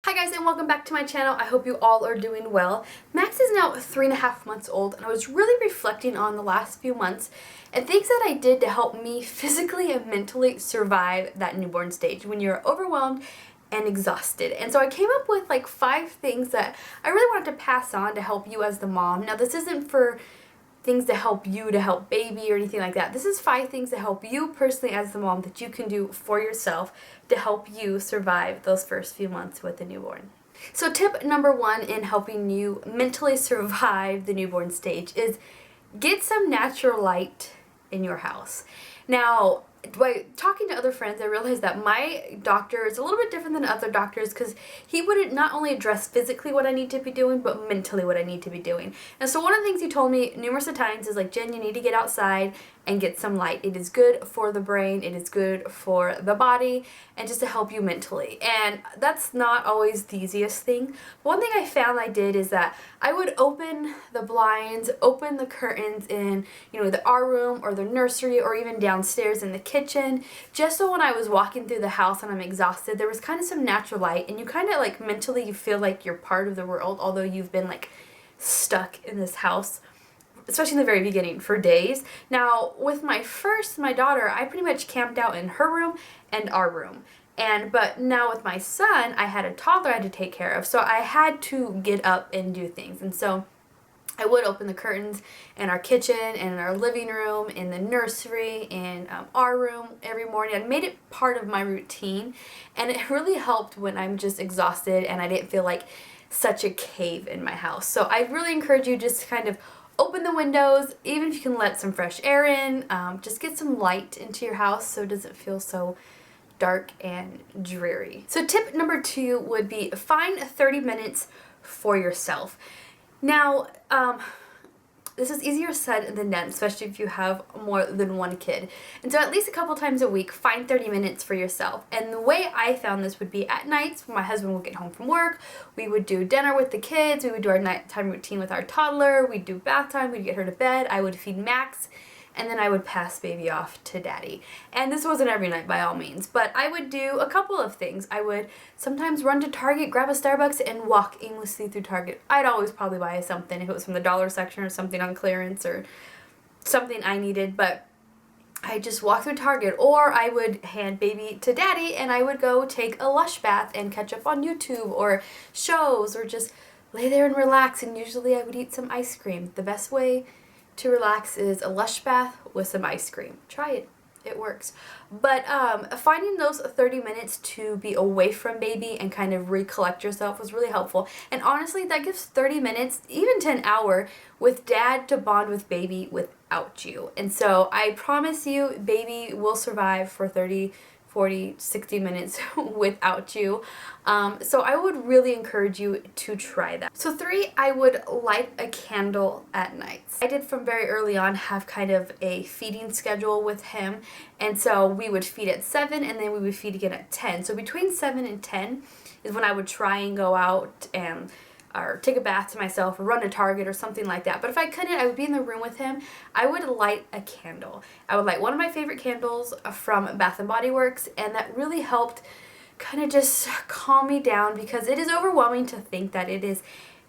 Hi guys, and welcome back to my channel. I hope you all are doing well. Max is now 3.5 months old, and I was really reflecting on the last few months and things that I did to help me physically and mentally survive that newborn stage when you're overwhelmed and exhausted. And so I came up with like 5 things that I really wanted to pass on to help you as the mom. Now this isn't for things to help you to help baby or anything like that. This is 5 things to help you personally as the mom that you can do for yourself to help you survive those first few months with the newborn. So tip number 1 in helping you mentally survive the newborn stage is get some natural light in your house. Now, by talking to other friends, I realized that my doctor is a little bit different than other doctors because he wouldn't not only address physically what I need to be doing, but mentally what I need to be doing. And so one of the things he told me numerous of times is like, Jen, you need to get outside and get some light. It is good for the brain, it is good for the body, and just to help you mentally. And that's not always the easiest thing. One thing I found I did is that I would open the blinds, open the curtains in, either our room or the nursery or even downstairs in the kitchen, just so when I was walking through the house and I'm exhausted, there was kind of some natural light, and you kind of like mentally you feel like you're part of the world, although you've been like stuck in this house, especially in the very beginning, for days. Now, with my daughter, I pretty much camped out in her room and our room. But now with my son, I had a toddler I had to take care of, so I had to get up and do things. And so I would open the curtains in our kitchen and in our living room, in the nursery, in our room every morning. I made it part of my routine, and it really helped when I'm just exhausted and I didn't feel like such a cave in my house. So I really encourage you just to kind of open the windows, even if you can let some fresh air in, just get some light into your house so it doesn't feel so dark and dreary. So tip number 2 would be find 30 minutes for yourself. Now, this is easier said than done, especially if you have more than one kid. And so at least a couple times a week, find 30 minutes for yourself. And the way I found this would be at nights when my husband would get home from work, we would do dinner with the kids, we would do our nighttime routine with our toddler, we'd do bath time, we'd get her to bed, I would feed Max, and then I would pass baby off to daddy. And this wasn't every night by all means, but I would do a couple of things. I would sometimes run to Target, grab a Starbucks, and walk aimlessly through Target. I'd always probably buy something if it was from the dollar section or something on clearance or something I needed, but I just walk through Target, or I would hand baby to daddy and I would go take a Lush bath and catch up on YouTube or shows, or just lay there and relax. And usually I would eat some ice cream. The best way to relax is a Lush bath with some ice cream. Try it. It works. But finding those 30 minutes to be away from baby and kind of recollect yourself was really helpful. And honestly, that gives 30 minutes, even to an hour, with dad to bond with baby without you. And so I promise you, baby will survive for 30, 40, 60 minutes without you. So I would really encourage you to try that. So 3, I would light a candle at night. I did from very early on have kind of a feeding schedule with him, and so we would feed at 7 and then we would feed again at 10. So between 7 and 10 is when I would try and go out and or take a bath to myself or run to Target or something like that. But if I couldn't, I would be in the room with him. I would light a candle. I would light one of my favorite candles from Bath & Body Works, and that really helped kind of just calm me down, because it is overwhelming to think that it is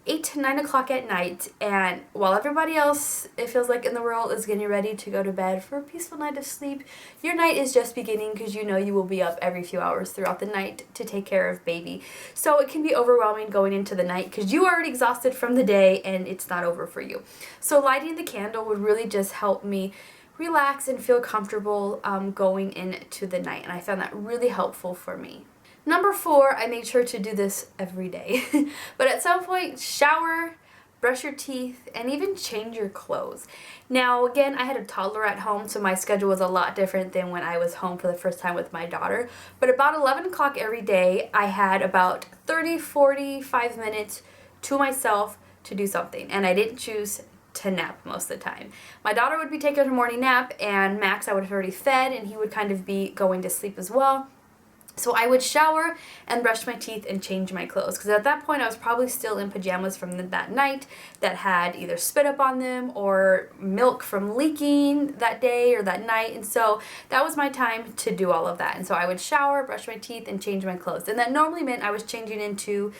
8 to 9 o'clock at night, and while everybody else, it feels like in the world, is getting ready to go to bed for a peaceful night of sleep, your night is just beginning, because you know you will be up every few hours throughout the night to take care of baby. So it can be overwhelming going into the night because you are already exhausted from the day and it's not over for you. So lighting the candle would really just help me relax and feel comfortable going into the night, and I found that really helpful for me. Number 4, I make sure to do this every day. But at some point, shower, brush your teeth, and even change your clothes. Now, again, I had a toddler at home, so my schedule was a lot different than when I was home for the first time with my daughter. But about 11 o'clock every day, I had about 30, 45 minutes to myself to do something. And I didn't choose to nap most of the time. My daughter would be taking her morning nap, and Max I would have already fed, and he would kind of be going to sleep as well. So I would shower and brush my teeth and change my clothes, because at that point I was probably still in pajamas from that night that had either spit up on them or milk from leaking that day or that night, and so that was my time to do all of that. And so I would shower, brush my teeth, and change my clothes, and that normally meant I was changing into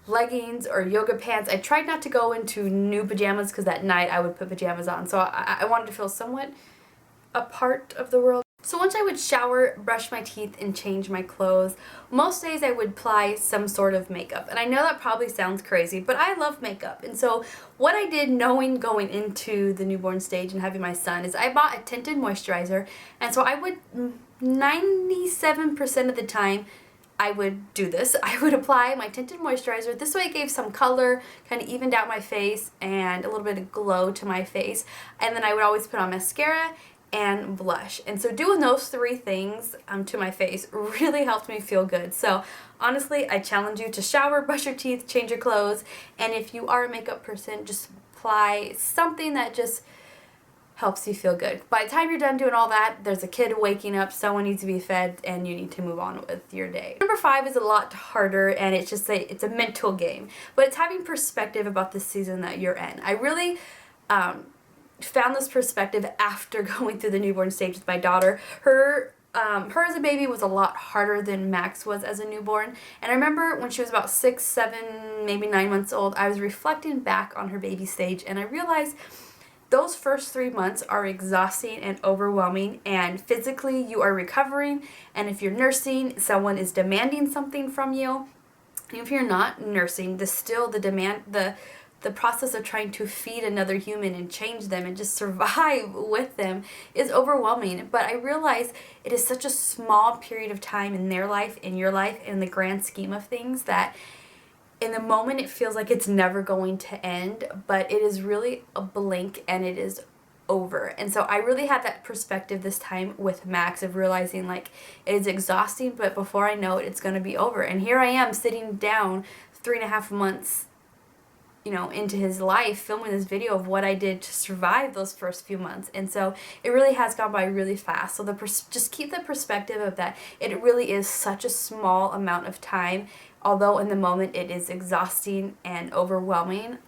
leggings or yoga pants. I tried not to go into new pajamas because that night I would put pajamas on, so I wanted to feel somewhat a part of the world. So once I would shower, brush my teeth, and change my clothes, most days I would apply some sort of makeup. And I know that probably sounds crazy, but I love makeup. And so what I did, knowing going into the newborn stage and having my son, is I bought a tinted moisturizer. And so I would 97% of the time I would do this. I would apply my tinted moisturizer. This way it gave some color, kind of evened out my face, and a little bit of glow to my face. And then I would always put on mascara and blush. And so doing those three things to my face really helped me feel good. So honestly, I challenge you to shower, brush your teeth, change your clothes, and if you are a makeup person, just apply something that just helps you feel good. By the time you're done doing all that, there's a kid waking up, someone needs to be fed, and you need to move on with your day. Number 5 is a lot harder, and it's a mental game, but it's having perspective about the season that you're in. I really found this perspective after going through the newborn stage with my daughter. Her as a baby was a lot harder than Max was as a newborn. And I remember when she was about 6, 7, maybe 9 months old, I was reflecting back on her baby stage, and I realized those first 3 months are exhausting and overwhelming, and physically you are recovering, and if you're nursing, someone is demanding something from you. And if you're not nursing, the process of trying to feed another human and change them and just survive with them is overwhelming. But I realize it is such a small period of time in their life, in your life, in the grand scheme of things, that in the moment it feels like it's never going to end, but it is really a blink and it is over. And so I really had that perspective this time with Max of realizing, like, it is exhausting, but before I know it, it's going to be over. And here I am sitting down 3.5 months into his life, filming this video of what I did to survive those first few months. And so it really has gone by really fast. So just keep the perspective of that. It really is such a small amount of time, although in the moment it is exhausting and overwhelming.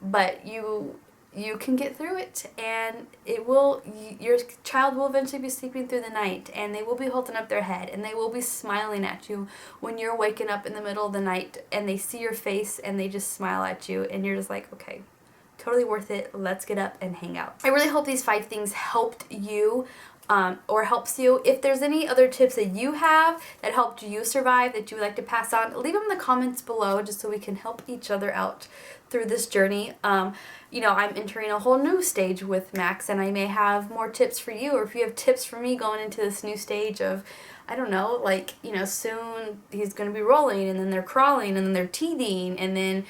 But you can get through it, and your child will eventually be sleeping through the night, and they will be holding up their head, and they will be smiling at you when you're waking up in the middle of the night, and they see your face and they just smile at you, and you're just like, okay, totally worth it, let's get up and hang out. I really hope these 5 things helped you or helps you. If there's any other tips that you have that helped you survive that you would like to pass on, leave them in the comments below just so we can help each other out through this journey. I'm entering a whole new stage with Max, and I may have more tips for you, or if you have tips for me going into this new stage of, I don't know, soon he's going to be rolling, and then they're crawling, and then they're teething, and then,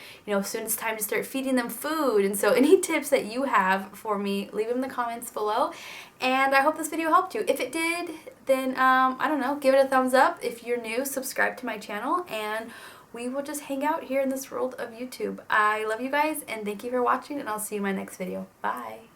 soon it's time to start feeding them food. And so any tips that you have for me, leave them in the comments below. And I hope this video helped you. If it did, then, I don't know, give it a thumbs up. If you're new, subscribe to my channel, and we will just hang out here in this world of YouTube. I love you guys, and thank you for watching, and I'll see you in my next video. Bye!